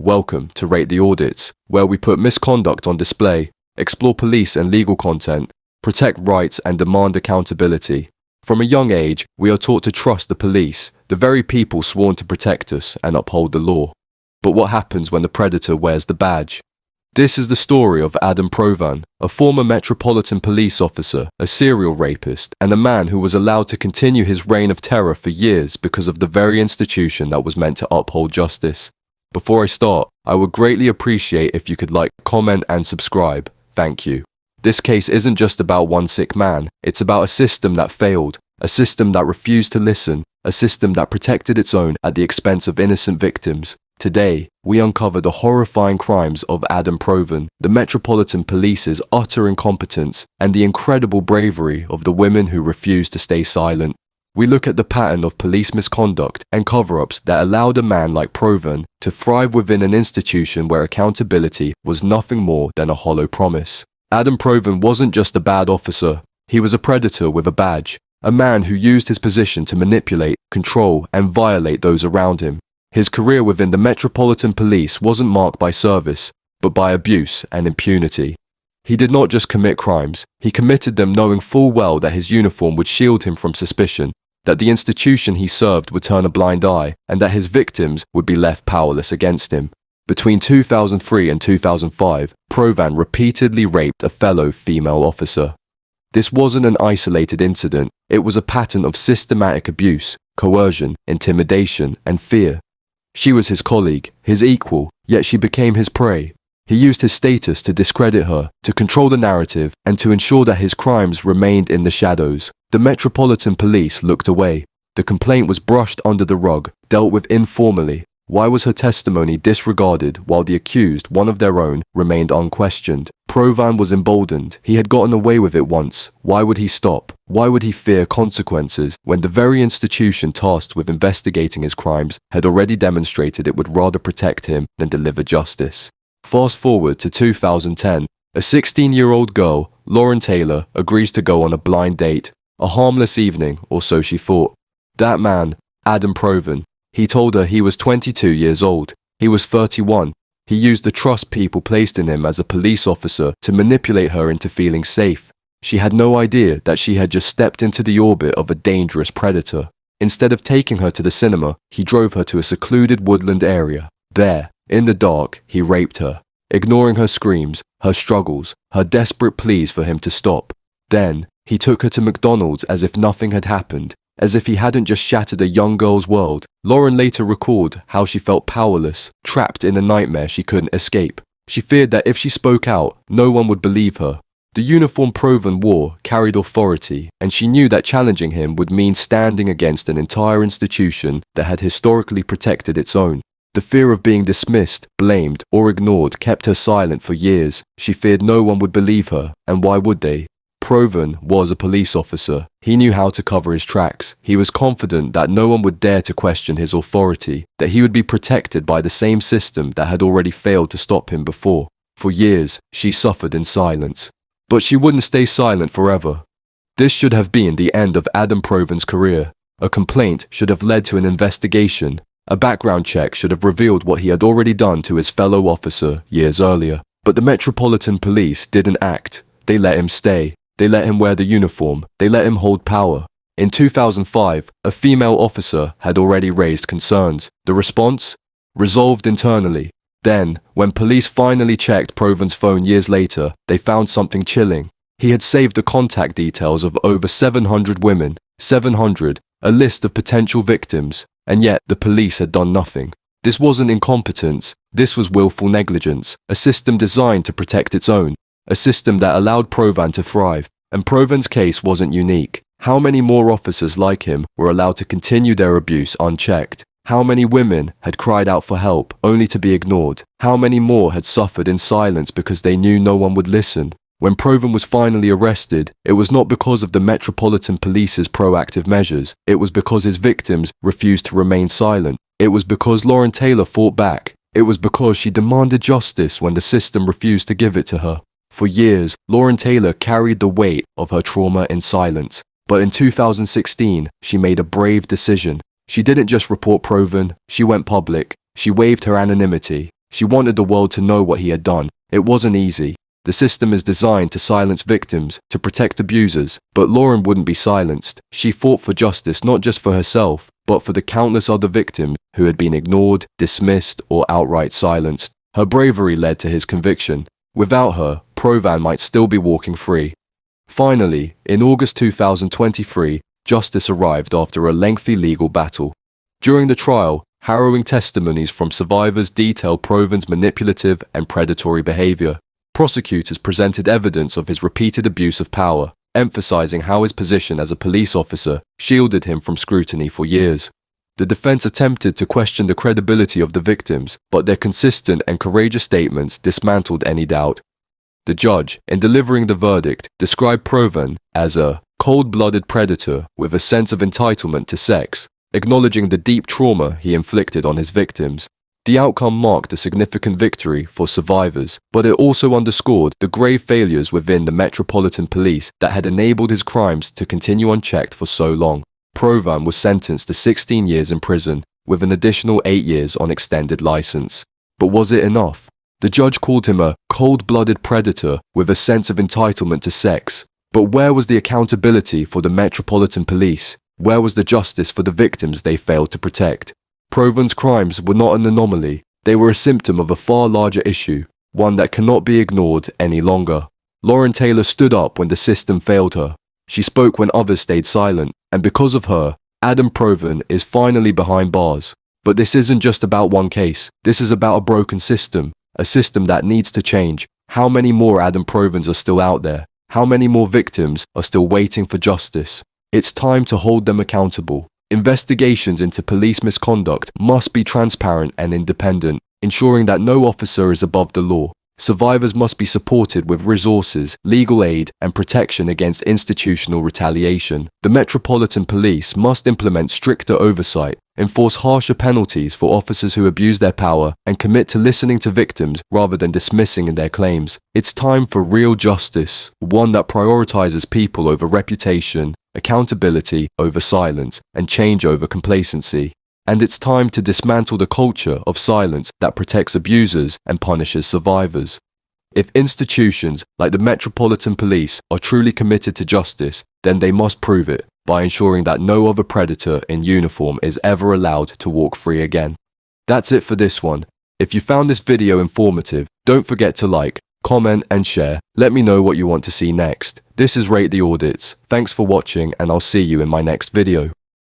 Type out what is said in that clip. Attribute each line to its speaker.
Speaker 1: Welcome to Rate the Audits, where we put misconduct on display, explore police and legal content, protect rights and demand accountability. From a young age, we are taught to trust the police, the very people sworn to protect us and uphold the law. But what happens when the predator wears the badge? This is the story of Adam Provan, a former Metropolitan Police officer, a serial rapist, and a man who was allowed to continue his reign of terror for years because of the very institution that was meant to uphold justice. Before I start, I would greatly appreciate if you could like, comment and subscribe. Thank you. This case isn't just about one sick man, it's about a system that failed, a system that refused to listen, a system that protected its own at the expense of innocent victims. Today, we uncover the horrifying crimes of Adam Provan, the Metropolitan Police's utter incompetence, and the incredible bravery of the women who refused to stay silent. We look at the pattern of police misconduct and cover-ups that allowed a man like Provan to thrive within an institution where accountability was nothing more than a hollow promise. Adam Provan wasn't just a bad officer, he was a predator with a badge, a man who used his position to manipulate, control, and violate those around him. His career within the Metropolitan Police wasn't marked by service, but by abuse and impunity. He did not just commit crimes, he committed them knowing full well that his uniform would shield him from suspicion, that the institution he served would turn a blind eye, and that his victims would be left powerless against him. Between 2003 and 2005, Provan repeatedly raped a fellow female officer. This wasn't an isolated incident, it was a pattern of systematic abuse, coercion, intimidation, and fear. She was his colleague, his equal, yet she became his prey. He used his status to discredit her, to control the narrative, and to ensure that his crimes remained in the shadows. The Metropolitan Police looked away. The complaint was brushed under the rug, dealt with informally. Why was her testimony disregarded while the accused, one of their own, remained unquestioned? Provan was emboldened. He had gotten away with it once. Why would he stop? Why would he fear consequences when the very institution tasked with investigating his crimes had already demonstrated it would rather protect him than deliver justice? Fast forward to 2010. A 16-year-old girl, Lauren Taylor, agrees to go on a blind date. A harmless evening, or so she thought. That man, Adam Provan, he told her he was 22 years old. He was 31. He used the trust people placed in him as a police officer to manipulate her into feeling safe. She had no idea that she had just stepped into the orbit of a dangerous predator. Instead of taking her to the cinema, he drove her to a secluded woodland area. There, in the dark, he raped her, ignoring her screams, her struggles, her desperate pleas for him to stop. Then, he took her to McDonald's as if nothing had happened, as if he hadn't just shattered a young girl's world. Lauren later recalled how she felt powerless, trapped in a nightmare she couldn't escape. She feared that if she spoke out, no one would believe her. The uniform Provan wore carried authority, and she knew that challenging him would mean standing against an entire institution that had historically protected its own. The fear of being dismissed, blamed, or ignored kept her silent for years. She feared no one would believe her, and why would they? Provan was a police officer. He knew how to cover his tracks. He was confident that no one would dare to question his authority, that he would be protected by the same system that had already failed to stop him before. For years, she suffered in silence. But she wouldn't stay silent forever. This should have been the end of Adam Provan's career. A complaint should have led to an investigation. A background check should have revealed what he had already done to his fellow officer years earlier. But the Metropolitan Police didn't act. They let him stay. They let him wear the uniform. They let him hold power. In 2005, a female officer had already raised concerns. The response? Resolved internally. Then, when police finally checked Provan's phone years later, they found something chilling. He had saved the contact details of over 700 women. 700, a list of potential victims. And yet, the police had done nothing. This wasn't incompetence. This was willful negligence. A system designed to protect its own. A system that allowed Provan to thrive. And Provan's case wasn't unique. How many more officers like him were allowed to continue their abuse unchecked? How many women had cried out for help only to be ignored? How many more had suffered in silence because they knew no one would listen? When Provan was finally arrested, it was not because of the Metropolitan Police's proactive measures. It was because his victims refused to remain silent. It was because Lauren Taylor fought back. It was because she demanded justice when the system refused to give it to her. For years, Lauren Taylor carried the weight of her trauma in silence. But in 2016, she made a brave decision. She didn't just report Provan, she went public. She waived her anonymity. She wanted the world to know what he had done. It wasn't easy. The system is designed to silence victims, to protect abusers, but Lauren wouldn't be silenced. She fought for justice not just for herself, but for the countless other victims who had been ignored, dismissed, or outright silenced. Her bravery led to his conviction. Without her, Provan might still be walking free. Finally, in August 2023, justice arrived after a lengthy legal battle. During the trial, harrowing testimonies from survivors detailed Provan's manipulative and predatory behavior. Prosecutors presented evidence of his repeated abuse of power, emphasizing how his position as a police officer shielded him from scrutiny for years. The defense attempted to question the credibility of the victims, but their consistent and courageous statements dismantled any doubt. The judge, in delivering the verdict, described Provan as a cold-blooded predator with a sense of entitlement to sex, acknowledging the deep trauma he inflicted on his victims. The outcome marked a significant victory for survivors, but it also underscored the grave failures within the Metropolitan Police that had enabled his crimes to continue unchecked for so long. Provan was sentenced to 16 years in prison, with an additional 8 years on extended license. But was it enough? The judge called him a cold-blooded predator with a sense of entitlement to sex. But where was the accountability for the Metropolitan Police? Where was the justice for the victims they failed to protect? Provan's crimes were not an anomaly. They were a symptom of a far larger issue, one that cannot be ignored any longer. Lauren Taylor stood up when the system failed her. She spoke when others stayed silent, and because of her, Adam Provan is finally behind bars. But this isn't just about one case. This is about a broken system, a system that needs to change. How many more Adam Provans are still out there? How many more victims are still waiting for justice? It's time to hold them accountable. Investigations into police misconduct must be transparent and independent, ensuring that no officer is above the law. Survivors must be supported with resources, legal aid, and protection against institutional retaliation. The Metropolitan Police must implement stricter oversight, enforce harsher penalties for officers who abuse their power, and commit to listening to victims rather than dismissing their claims. It's time for real justice, one that prioritizes people over reputation, accountability over silence, and change over complacency. And it's time to dismantle the culture of silence that protects abusers and punishes survivors. If institutions like the Metropolitan Police are truly committed to justice, then they must prove it by ensuring that no other predator in uniform is ever allowed to walk free again. That's it for this one. If you found this video informative, don't forget to like, comment and share. Let me know what you want to see next. This is Rate the Audits. Thanks for watching, and I'll see you in my next video.